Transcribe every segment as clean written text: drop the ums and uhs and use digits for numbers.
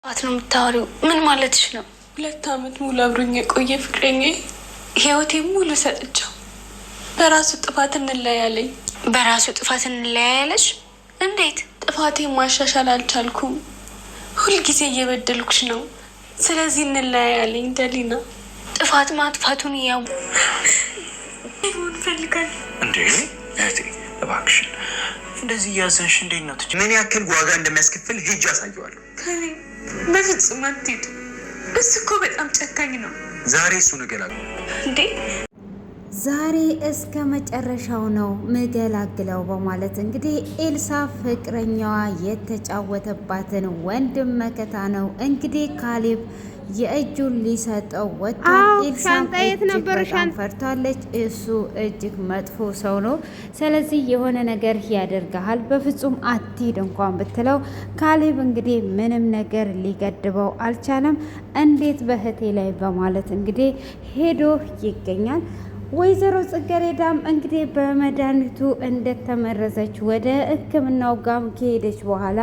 ነው የምታወሪው? ምን ማለትሽ ነው? 2 ዓመት ሙሉ አብሮኝ የቆየ ፍቅረኛ ህይወቴ ሙሉ ሰጥቼው በራሱ ጥፋት እንለያለኝ። በራሱ ጥፋት እንለያያለሽ? እንዴት? ጥፋቴ ማሻሻል አልቻልኩም። ሁልጊዜ እየበደልኩሽ ነው። ስለዚህ እንለያያለኝ። ደሊና ጥፋት ማጥፋቱን ያው ይሁን ፈልጋለሁ። እንዴ እህቴ እባክሽን እንደዚህ እያዘንሽ እንዴት ነው? ምን ያክል ዋጋ እንደሚያስከፍል ሂጅ አሳየዋለሁ። በፍጹም አትሄድ። እሱ እኮ በጣም ጨካኝ ነው። ዛሬ እሱን እገላለሁ። እንዴ ዛሬ እስከ መጨረሻው ነው ምገላግለው በማለት እንግዲህ ኤልሳ ፍቅረኛዋ የተጫወተባትን ወንድም መከታ ነው እንግዲህ ካሌብ የእጁን ሊሰጠው ወጥቷል። ኤልሳም በጣም ፈርታለች። እሱ እጅግ መጥፎ ሰው ነው። ስለዚህ የሆነ ነገር ያደርግሃል፣ በፍጹም አትሂድ እንኳን ብትለው ካሌብ እንግዲህ ምንም ነገር ሊገድበው አልቻለም። እንዴት በህቴ ላይ በማለት እንግዲህ ሄዶ ይገኛል። ወይዘሮ ጽጌረዳም እንግዲህ በመድኃኒቱ እንደተመረዘች ወደ ሕክምናው ጋም ከሄደች በኋላ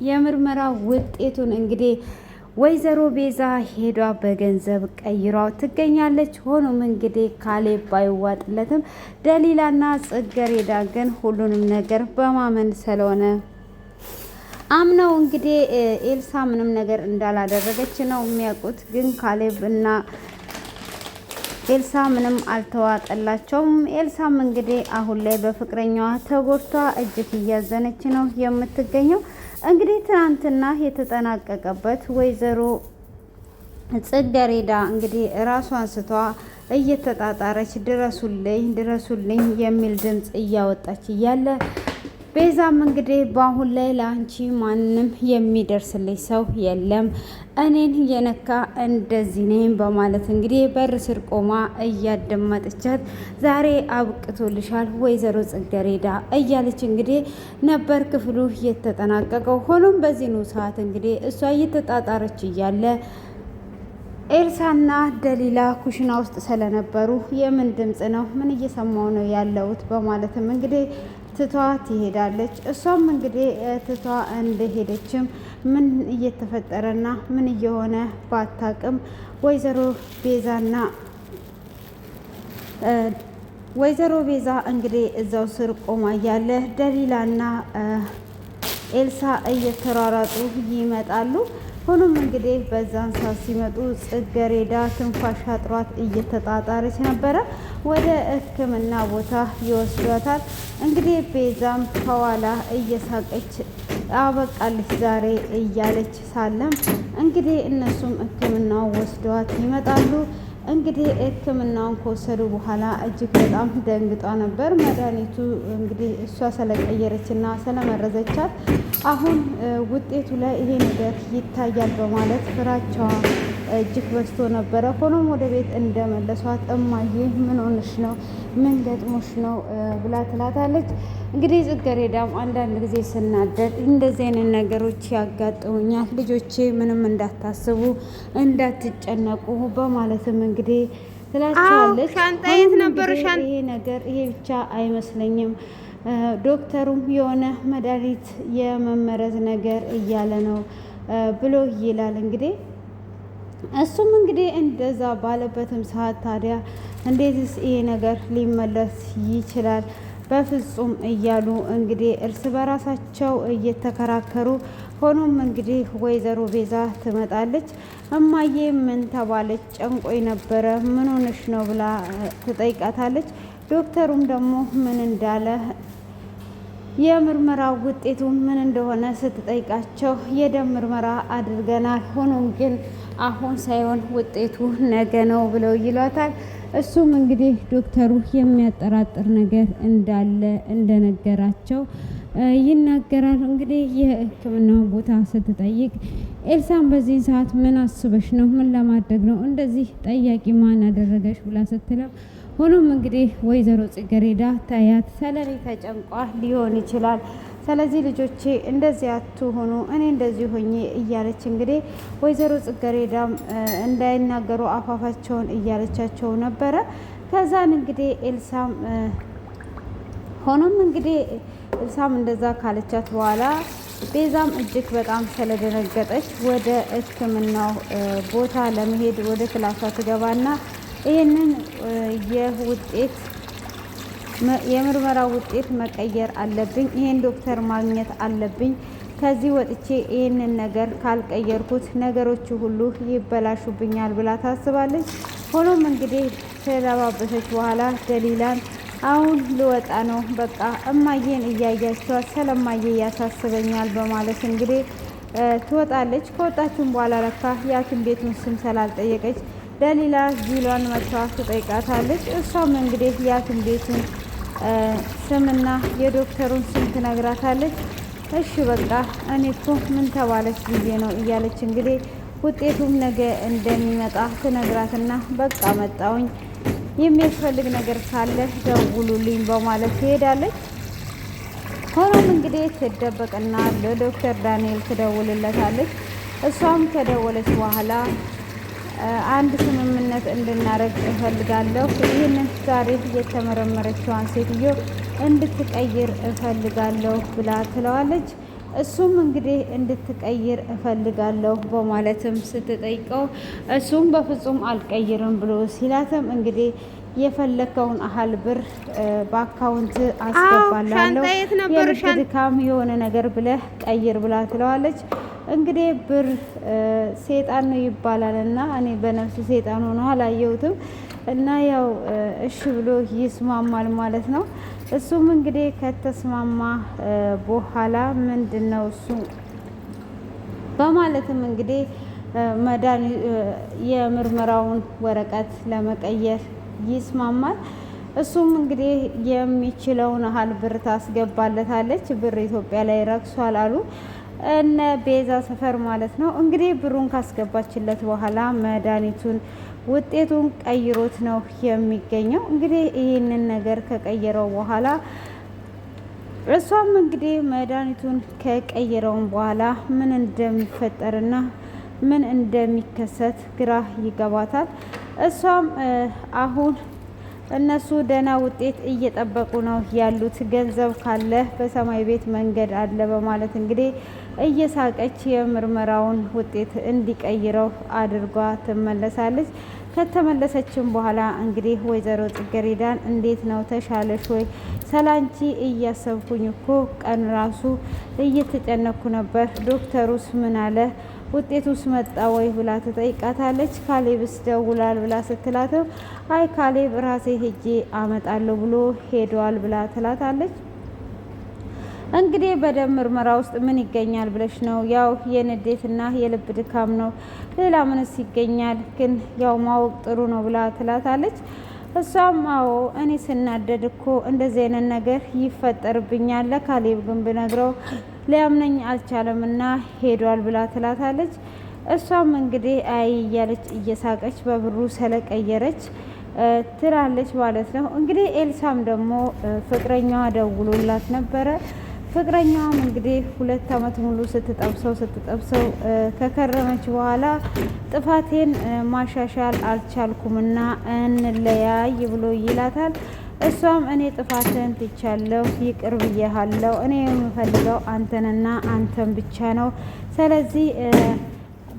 የምርመራ ውጤቱን እንግዲህ ወይዘሮ ቤዛ ሄዷ በገንዘብ ቀይሯ ትገኛለች። ሆኖም እንግዲህ ካሌብ ባይዋጥለትም ደሊላና ጽጌረዳ ግን ሁሉንም ነገር በማመን ስለሆነ አምነው እንግዲህ ኤልሳ ምንም ነገር እንዳላደረገች ነው የሚያውቁት። ግን ካሌብ እና ኤልሳ ምንም አልተዋጠላቸውም። ኤልሳም እንግዲህ አሁን ላይ በፍቅረኛዋ ተጎድታ እጅግ እያዘነች ነው የምትገኘው። እንግዲህ ትናንትና የተጠናቀቀበት ወይዘሮ ጽጌረዳ እንግዲህ ራሷን ስቷ እየተጣጣረች ድረሱልኝ ድረሱልኝ የሚል ድምፅ እያወጣች እያለ ቤዛም እንግዲህ በአሁን ላይ ለአንቺ ማንም የሚደርስልኝ ሰው የለም፣ እኔን የነካ እንደዚህ ነኝ በማለት እንግዲህ በር ስር ቆማ እያደመጠቻት ዛሬ አብቅቶልሻል ወይዘሮ ጽጌረዳ እያለች እንግዲህ ነበር ክፍሉ የተጠናቀቀው። ሆኖም በዚህኑ ሰዓት እንግዲህ እሷ እየተጣጣረች እያለ ኤልሳና ደሊላ ኩሽና ውስጥ ስለነበሩ የምን ድምፅ ነው? ምን እየሰማው ነው ያለሁት? በማለትም እንግዲህ ትቷ ትሄዳለች። እሷም እንግዲህ ትቷ እንደሄደችም ምን እየተፈጠረና ምን እየሆነ ባታቅም ወይዘሮ ቤዛ እንግዲህ እዛው ስር ቆማ እያለ ደሊላና ኤልሳ እየተሯሯጡ ይመጣሉ። ሆኖም እንግዲህ በዛን ሰዓት ሲመጡ ጽጌረዳ ትንፋሽ አጥሯት እየተጣጣረች ነበረ። ወደ ሕክምና ቦታ ይወስዷታል። እንግዲህ ቤዛም ከኋላ እየሳቀች አበቃለች ዛሬ እያለች ሳለም እንግዲህ እነሱም ሕክምናው ወስደዋት ይመጣሉ። እንግዲህ ሕክምናውን ከወሰዱ በኋላ እጅግ በጣም ደንግጧ ነበር። መድኃኒቱ እንግዲህ እሷ ስለቀየረችና ስለመረዘቻት አሁን ውጤቱ ላይ ይሄ ነገር ይታያል በማለት ፍራቻዋ እጅግ በዝቶ ነበረ። ሆኖም ወደ ቤት እንደመለሷት እማዬ ምን ሆነሽ ነው? ምን ገጥሞሽ ነው? ብላ ትላታለች። እንግዲህ ጽጌረዳም አንዳንድ ጊዜ ስናደድ እንደዚህ አይነት ነገሮች ያጋጥሙኛል፣ ልጆቼ ምንም እንዳታስቡ እንዳትጨነቁ በማለትም እንግዲህ ትላቸዋለች። ይሄ ነገር ይሄ ብቻ አይመስለኝም፣ ዶክተሩም የሆነ መድኃኒት የመመረዝ ነገር እያለ ነው ብሎ ይላል። እንግዲህ እሱም እንግዲህ እንደዛ ባለበትም ሰዓት ታዲያ እንዴትስ ይሄ ነገር ሊመለስ ይችላል? በፍጹም እያሉ እንግዲህ እርስ በራሳቸው እየተከራከሩ ሆኖም እንግዲህ ወይዘሮ ቤዛ ትመጣለች። እማዬ ምን ተባለች? ጨንቆይ ነበረ፣ ምን ሆነሽ ነው ብላ ትጠይቃታለች። ዶክተሩም ደግሞ ምን እንዳለ የምርመራ ውጤቱ ምን እንደሆነ ስትጠይቃቸው የደም ምርመራ አድርገናል፣ ሆኖም ግን አሁን ሳይሆን ውጤቱ ነገ ነው ብለው ይሏታል። እሱም እንግዲህ ዶክተሩ የሚያጠራጥር ነገር እንዳለ እንደነገራቸው ይናገራል። እንግዲህ የሕክምናው ቦታ ስትጠይቅ ኤልሳም በዚህ ሰዓት ምን አስበሽ ነው? ምን ለማድረግ ነው እንደዚህ ጠያቂ ማን አደረገሽ? ብላ ስትለው ሆኖም እንግዲህ ወይዘሮ ጽጌረዳ ታያት ሰለኔ ተጨንቋ ሊሆን ይችላል፣ ስለዚህ ልጆቼ እንደዚህ አትሆኑ፣ እኔ እንደዚህ ሆኜ እያለች እንግዲህ ወይዘሮ ጽጌረዳም እንዳይናገሩ አፋፋቸውን እያለቻቸው ነበረ። ከዛን እንግዲህ ኤልሳም ሆኖም እንግዲህ ኤልሳም እንደዛ ካለቻት በኋላ ቤዛም እጅግ በጣም ስለደነገጠች ወደ ሕክምናው ቦታ ለመሄድ ወደ ክላሷ ትገባና ይህንን የምርመራ ውጤት መቀየር አለብኝ፣ ይህን ዶክተር ማግኘት አለብኝ፣ ከዚህ ወጥቼ ይህንን ነገር ካልቀየርኩት ነገሮቹ ሁሉ ይበላሹብኛል ብላ ታስባለች። ሆኖም እንግዲህ ስለባበሰች በኋላ ደሊላን አሁን ልወጣ ነው፣ በቃ እማዬን እያያቸዋት ስለማዬ ያሳስበኛል በማለት እንግዲህ ትወጣለች። ከወጣችን በኋላ ለካ የሐኪም ቤቱን ስም ስላልጠየቀች ደሊላ ጂሏን መታ ትጠይቃታለች። እሷም እንግዲህ የሐኪም ቤቱን ስምና የዶክተሩን ስም ትነግራታለች። እሺ በቃ እኔ እኮ ምን ተባለች ብዬ ነው እያለች እንግዲህ ውጤቱም ነገ እንደሚመጣ ትነግራትና በቃ መጣውኝ የሚያስፈልግ ነገር ካለ ደውሉልኝ በማለት ትሄዳለች። ሆኖም እንግዲህ ትደበቅና ለዶክተር ዳንኤል ትደውልለታለች። እሷም ከደወለች በኋላ አንድ ስምምነት እንድናረግ እፈልጋለሁ፣ ይህንን ዛሬ የተመረመረችዋን ሴትዮ እንድትቀይር እፈልጋለሁ ብላ ትለዋለች። እሱም እንግዲህ እንድትቀይር እፈልጋለሁ በማለትም ስትጠይቀው እሱም በፍጹም አልቀይርም ብሎ ሲላትም እንግዲህ የፈለከውን አህል ብር በአካውንት አስገባላለሁ፣ የልብ ድካም የሆነ ነገር ብለህ ቀይር ብላ ትለዋለች። እንግዲህ ብር ሴጣን ነው ይባላል እና እኔ በነፍሱ ሴጣን ሆኖ አላየሁትም እና ያው እሺ ብሎ ይስማማል ማለት ነው። እሱም እንግዲህ ከተስማማ በኋላ ምንድን ነው እሱ በማለትም እንግዲህ የምርመራውን ወረቀት ለመቀየር ይስማማል። እሱም እንግዲህ የሚችለውን ያህል ብር ታስገባለታለች። ብር ኢትዮጵያ ላይ ረክሷል አሉ እነ ቤዛ ሰፈር ማለት ነው። እንግዲህ ብሩን ካስገባችለት በኋላ መድኃኒቱን ውጤቱን ቀይሮት ነው የሚገኘው። እንግዲህ ይህንን ነገር ከቀየረው በኋላ እሷም እንግዲህ መድኃኒቱን ከቀየረውን በኋላ ምን እንደሚፈጠርና ምን እንደሚከሰት ግራ ይገባታል። እሷም አሁን እነሱ ደህና ውጤት እየጠበቁ ነው ያሉት፣ ገንዘብ ካለ በሰማይ ቤት መንገድ አለ በማለት እንግዲህ እየሳቀች የምርመራውን ውጤት እንዲቀይረው አድርጓ ትመለሳለች። ከተመለሰችም በኋላ እንግዲህ ወይዘሮ ጽጌረዳን እንዴት ነው ተሻለሽ ወይ? ሰላንቺ እያሰብኩኝ እኮ ቀን ራሱ እየተጨነኩ ነበር። ዶክተሩስ ምን አለ? ውጤቱስ መጣ ወይ ብላ ትጠይቃታለች። ካሌብስ ደውላል ብላ ስትላትም አይ ካሌብ ራሴ ሄጄ አመጣለሁ ብሎ ሄደዋል ብላ ትላታለች። እንግዲህ በደም ምርመራ ውስጥ ምን ይገኛል ብለሽ ነው? ያው የንዴትና የልብ ድካም ነው፣ ሌላ ምንስ ይገኛል? ግን ያው ማወቅ ጥሩ ነው ብላ ትላታለች። እሷም አዎ እኔ ስናደድ እኮ እንደዚህ አይነት ነገር ይፈጠርብኛል፣ ለካሌብ ግን ብነግረው ሊያምነኝ አልቻለምና ሄዷል ብላ ትላታለች። እሷም እንግዲህ አይ እያለች እየሳቀች በብሩ ስለቀየረች ትላለች ማለት ነው። እንግዲህ ኤልሳም ደግሞ ፍቅረኛዋ ደውሎላት ነበረ። ፍቅረኛዋም እንግዲህ 2 ዓመት ሙሉ ስትጠብሰው ከከረመች በኋላ ጥፋቴን ማሻሻል አልቻልኩምና እንለያይ ብሎ ይላታል። እሷም እኔ ጥፋትን ትቻለሁ፣ ይቅር ብዬሃለሁ፣ እኔ የምፈልገው አንተንና አንተን ብቻ ነው፣ ስለዚህ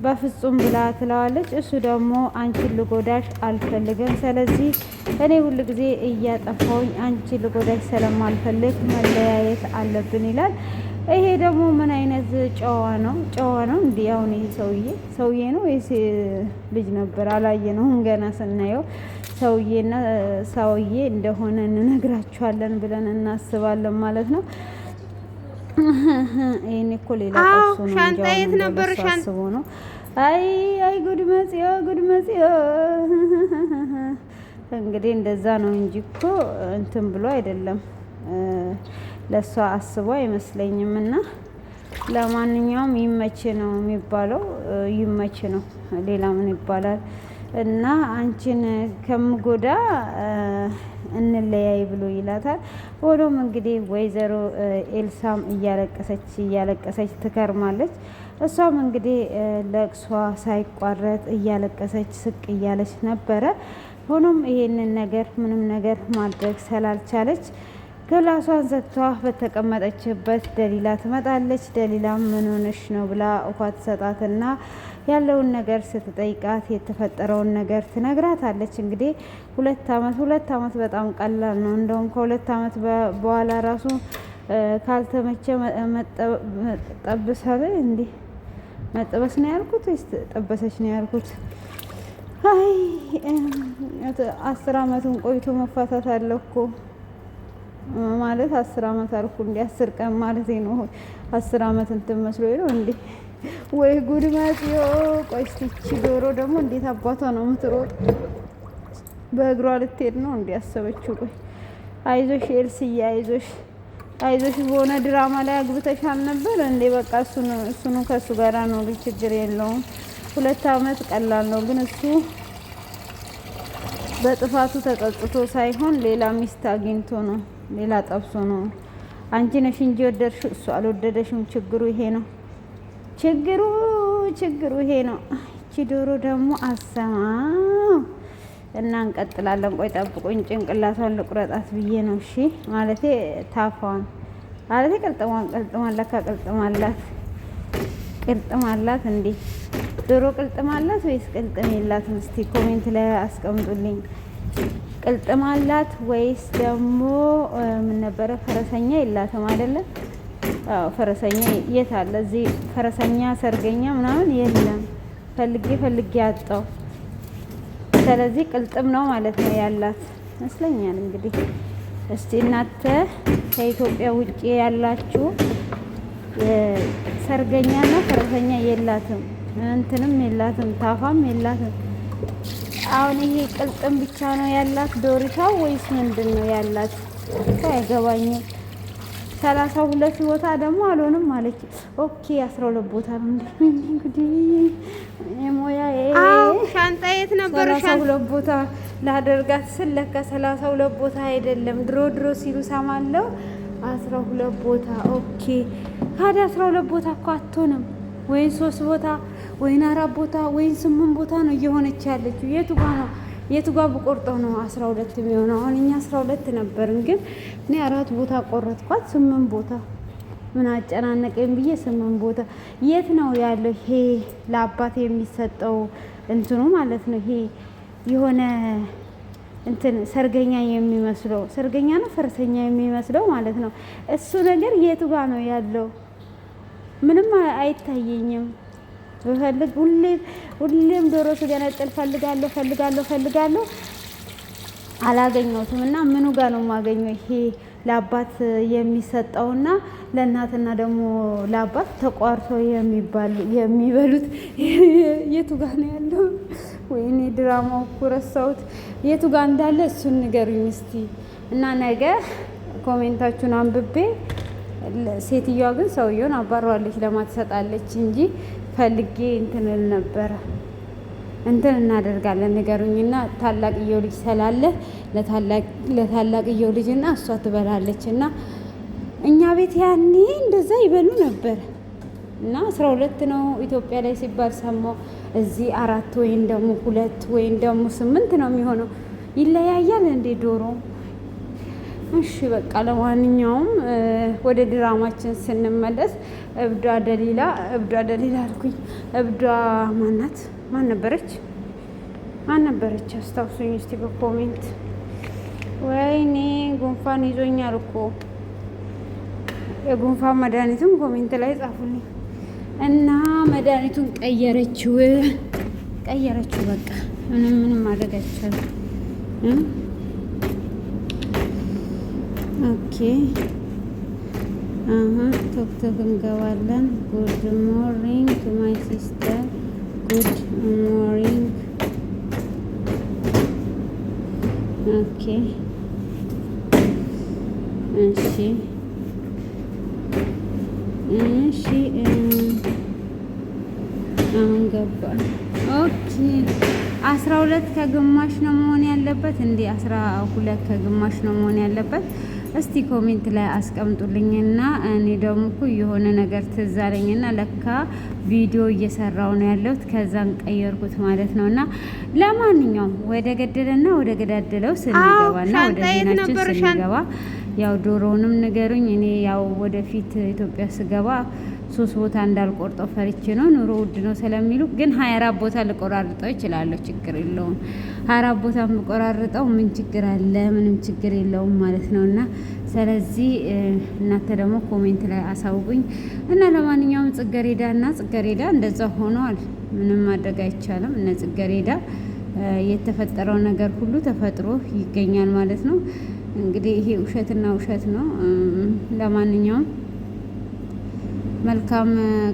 በፍጹም ብላ ትለዋለች። እሱ ደግሞ አንቺን ልጎዳሽ አልፈልግም፣ ስለዚህ እኔ ሁሉ ጊዜ እያጠፋውኝ አንቺን ልጎዳሽ ስለማልፈልግ መለያየት አለብን ይላል። ይሄ ደግሞ ምን አይነት ጨዋ ነው እንዲህ? አሁን ይሄ ሰውዬ ነው ወይስ ልጅ ነበር? አላየነውም ገና ስናየው ሰውዬና ሰውዬ እንደሆነ እንነግራችኋለን ብለን እናስባለን ማለት ነው። ይሄኔ እኮ ሌላ ቀሱ ነው። ሻንጣ የት ነበር? ሻንጣ ነው። አይ ጉድ መጽዮ እንግዲህ እንደዛ ነው እንጂ እኮ እንትን ብሎ አይደለም፣ ለሷ አስቦ አይመስለኝም። እና ለማንኛውም ይመች ነው የሚባለው፣ ይመች ነው፣ ሌላ ምን ይባላል? እና አንቺን ከምጎዳ እንለያይ ብሎ ይላታል። ሆኖም እንግዲህ ወይዘሮ ኤልሳም እያለቀሰች ትከርማለች። እሷም እንግዲህ ለቅሷ ሳይቋረጥ እያለቀሰች ስቅ እያለች ነበረ። ሆኖም ይሄንን ነገር ምንም ነገር ማድረግ ስላልቻለች ክላሷን ዘግታ በተቀመጠችበት ደሊላ ትመጣለች። ደሊላ ምን ሆነሽ ነው ብላ ውሃ ትሰጣትና ያለውን ነገር ስትጠይቃት የተፈጠረውን ነገር ትነግራታለች። እንግዲህ 2 አመት በጣም ቀላል ነው። እንደውም ከ2 አመት በኋላ ራሱ ካልተመቸ መጠበሳለ እንዴ መጠበስ ነው ያልኩት ወይስ ጠበሰች ነው ያልኩት? አይ 10 አመቱን ቆይቶ መፋታት አለ እኮ ማለት 10 አመት አልኩ እንዴ 10 ቀን ማለት ነው። 10 አመት እንትን መስሎ ነው እንዴ? ወይ ጉድ ማጥዮ። ቆይ እስቲ ዶሮ ደግሞ እንዴት አባቷ ነው የምትሮጥ? በእግሯ ልትሄድ ነው እንዴ ያሰበችው? ቆይ አይዞሽ ኤልስዬ አይዞሽ በሆነ ድራማ ላይ አግብተሻል ነበር እንዴ? በቃ እሱኑ ከሱ ጋር ነው ችግር የለውም። 2 አመት ቀላል ነው፣ ግን እሱ በጥፋቱ ተጸጽቶ ሳይሆን ሌላ ሚስት አግኝቶ ነው፣ ሌላ ጠብሶ ነው። አንቺ ነሽ እንጂ ወደድሽው፣ እሱ አልወደደሽም። ችግሩ ይሄ ነው። ችግሩ ይሄ ነው። እቺ ዶሮ ደግሞ አሰማው እና እንቀጥላለን። ቆይ ጠብቁኝ፣ ጭንቅላቷን ልቁረጣት ብዬ ነው። እሺ ማለቴ ታፋዋን ማለቴ ቅልጥሟን ለካ ቅልጥም አላት እንዴ? ዶሮ ቅልጥም አላት ወይስ ቅልጥም የላትም? እስቲ ኮሜንት ላይ አስቀምጡልኝ። ቅልጥም አላት ወይስ ደግሞ ምን ነበረ? ፈረሰኛ የላትም አይደለም? አዎ ፈረሰኛ የት አለ? እዚህ ፈረሰኛ ሰርገኛ ምናምን የለም። ፈልጌ አጣው። ስለዚህ ቅልጥም ነው ማለት ነው ያላት ይመስለኛል። እንግዲህ እስቲ እናንተ ከኢትዮጵያ ውጪ ያላችሁ ሰርገኛና ፈረሰኛ የላትም፣ እንትንም የላትም፣ ታፋም የላትም። አሁን ይሄ ቅልጥም ብቻ ነው ያላት ዶሪቷ ወይስ ምንድን ነው ያላት? አይገባኝም። 32 ቦታ ደግሞ አልሆንም አለች። ኦኬ 12 ቦታ ነው እንዴ? እንግዲህ የሞያ ሻንጣ የት ነበር? 32 ቦታ ላደርጋት ስል ለካ 32 ቦታ አይደለም። ድሮ ሲሉ ሰማለው 12 ቦታ። ኦኬ ታዲያ 12 ቦታ እኮ አትሆንም ወይ 3 ቦታ ወይ 4 ቦታ ወይ 8 ቦታ ነው እየሆነች ያለችው። የቱ ጋር ብቆርጠው ነው 12 የሚሆነው? አሁን እኛ 12 ነበርን፣ ግን እኔ 4 ቦታ ቆረጥኳት። 8 ቦታ ምን አጨናነቀኝ ብዬ 8 ቦታ። የት ነው ያለው ይሄ ለአባት የሚሰጠው እንትኑ ማለት ነው? ይሄ የሆነ እንትን ሰርገኛ የሚመስለው ሰርገኛ ነው ፈረሰኛ የሚመስለው ማለት ነው። እሱ ነገር የቱ ጋር ነው ያለው? ምንም አይታየኝም። በፈልግ ሁሌም ዶሮ ስገነጥል ፈልጋለሁ አላገኘሁትም። እና ምኑ ጋር ነው የማገኘው? ይሄ ለአባት የሚሰጠውና ለእናትና ደግሞ ለአባት ተቋርተው የሚበሉት የቱ ጋር ነው ያለው? ወይኔ ድራማው እኮ ረሳሁት። የቱ ጋር እንዳለ እሱን ንገሩኝ እስቲ። እና ነገ ኮሜንታችሁን አንብቤ ሴትዮዋ ግን ሰውየውን አባረዋለች ለማትሰጣለች እንጂ ፈልጌ እንትን ነበረ እንትን እናደርጋለን ንገሩኝና ታላቅየው ልጅ ስላለ ለታላቅየው ልጅና እሷ ትበላለች እና እኛ ቤት ያኔ እንደዛ ይበሉ ነበር። እና 12 ነው ኢትዮጵያ ላይ ሲባል ሰማሁ። እዚህ 4 ወይም ደግሞ 2 ወይም ደግሞ 8 ነው የሚሆነው። ይለያያል እንዴ ዶሮ? እሺ በቃ ለማንኛውም ወደ ድራማችን ስንመለስ እብዷ ደሊላ አልኩኝ። እብዷ ማን ነበረች? አስታውሱኝ እስቲ በኮሜንት። ወይኔ ጉንፋን ይዞኛል እኮ። የጉንፋን መድኃኒቱን ኮሜንት ላይ ጻፉልኝ። እና መድኃኒቱን ቀየረችው። በቃ ምንም ማድረግ አይቻልም። ኦኬ ቶክቶክ እንገባለን። ጉድ ሞርኒንግ ቱ ማይ ሲስተር፣ ጉድ ሞርኒንግ። ኦኬ እሺ አሁን ገባ። ኦኬ 12 ከግማሽ ነው መሆን ያለበት እንዴ? 12 ከግማሽ ነው መሆን ያለበት። እስቲ ኮሜንት ላይ አስቀምጡልኝና እኔ ደግሞ እኮ የሆነ ነገር ትዝ አለኝና ለካ ቪዲዮ እየሰራው ነው ያለሁት ከዛን ቀየርኩት ማለት ነውና ለማንኛውም ወደ ገደለና ወደ ገዳደለው ስንገባና ወደ ዜናችን ስንገባ ያው ዶሮውንም ንገሩኝ። እኔ ያው ወደፊት ኢትዮጵያ ስገባ 3 ቦታ እንዳልቆርጠው ፈርቼ ነው። ኑሮ ውድ ነው ስለሚሉ ግን 24 ቦታ ልቆራርጠው ይችላለሁ። ችግር የለውም። 24 ቦታ የምቆራርጠው ምን ችግር አለ? ምንም ችግር የለውም ማለት ነው። እና ስለዚህ እናንተ ደግሞ ኮሜንት ላይ አሳውቁኝ። እና ለማንኛውም ጽጌረዳ እና ጽጌረዳ እንደዛ ሆነዋል። ምንም ማድረግ አይቻልም። እነ ጽጌረዳ የተፈጠረው ነገር ሁሉ ተፈጥሮ ይገኛል ማለት ነው። እንግዲህ ይሄ ውሸትና ውሸት ነው። ለማንኛውም መልካም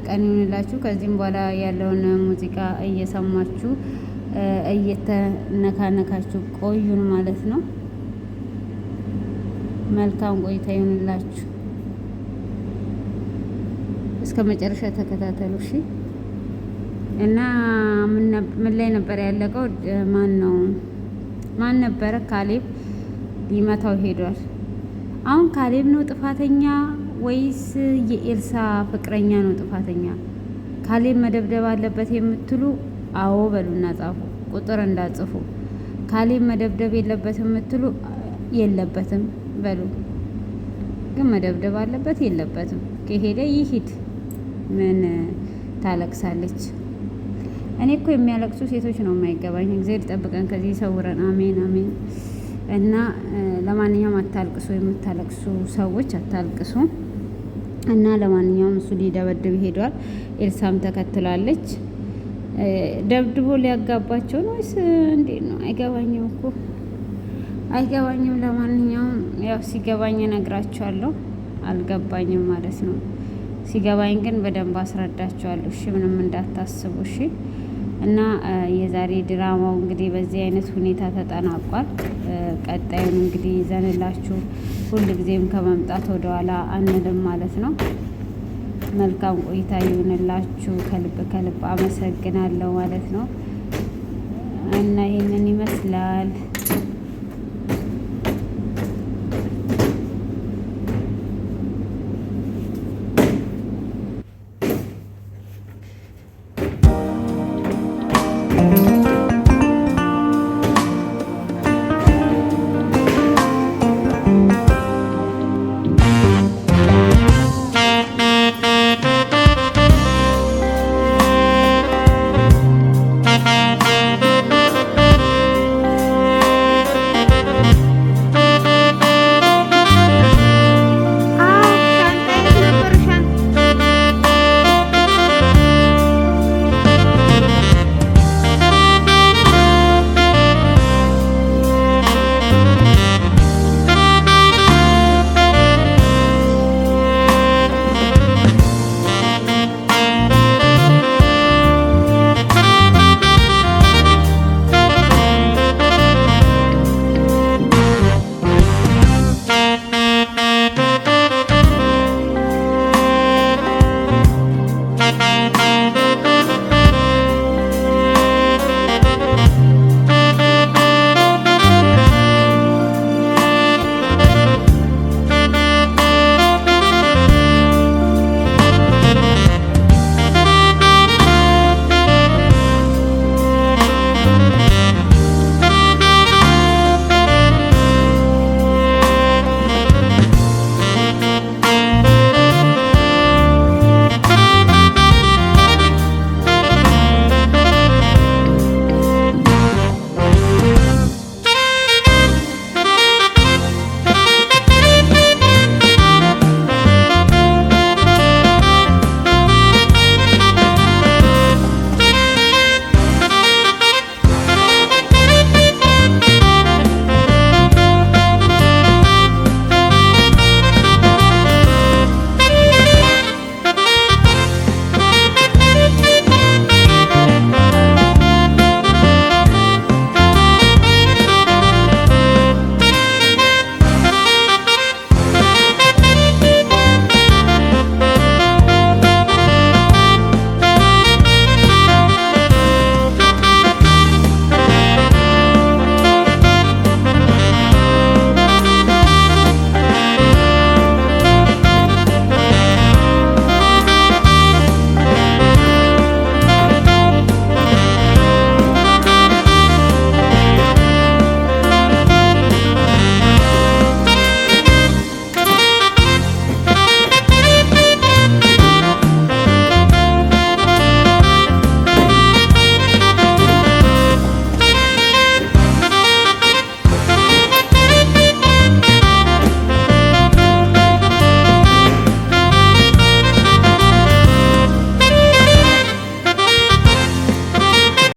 ቀን ይሁንላችሁ። ከዚህም በኋላ ያለውን ሙዚቃ እየሰማችሁ እየተነካነካችሁ ቆዩን ማለት ነው። መልካም ቆይታ ይሁንላችሁ። እስከ መጨረሻ ተከታተሉ እሺ። እና ምን ላይ ነበር ያለቀው? ማን ነበረ? ካሌብ ሊመታው ሄዷል። አሁን ካሌብ ነው ጥፋተኛ ወይስ የኤልሳ ፍቅረኛ ነው ጥፋተኛ? ካሌብ መደብደብ አለበት የምትሉ አዎ በሉና ጻፉ። ቁጥር እንዳጽፉ። ካሌብ መደብደብ የለበትም የምትሉ የለበትም በሉ። ግን መደብደብ አለበት የለበትም? ከሄደ ይሂድ። ምን ታለቅሳለች? እኔ እኮ የሚያለቅሱ ሴቶች ነው የማይገባኝ። እግዚአብሔር ጠብቀን ከዚህ ሰውረን። አሜን አሜን። እና ለማንኛውም አታልቅሱ፣ የምታለቅሱ ሰዎች አታልቅሱ። እና ለማንኛውም እሱ ሊደበድብ ሄዷል። ኤልሳም ተከትላለች። ደብድቦ ሊያጋባቸው ነው ወይስ እንዴት ነው? አይገባኝም እኮ አይገባኝም። ለማንኛውም ያው ሲገባኝ እነግራቸዋለሁ። አልገባኝም ማለት ነው። ሲገባኝ ግን በደንብ አስረዳቸዋለሁ። እሺ ምንም እንዳታስቡ እሺ። እና የዛሬ ድራማው እንግዲህ በዚህ አይነት ሁኔታ ተጠናቋል። ቀጣዩን እንግዲህ ይዘንላችሁ ሁልጊዜም ከመምጣት ወደኋላ አንልም ማለት ነው። መልካም ቆይታ ይሁንላችሁ። ከልብ አመሰግናለሁ ማለት ነው። እና ይህንን ይመስላል።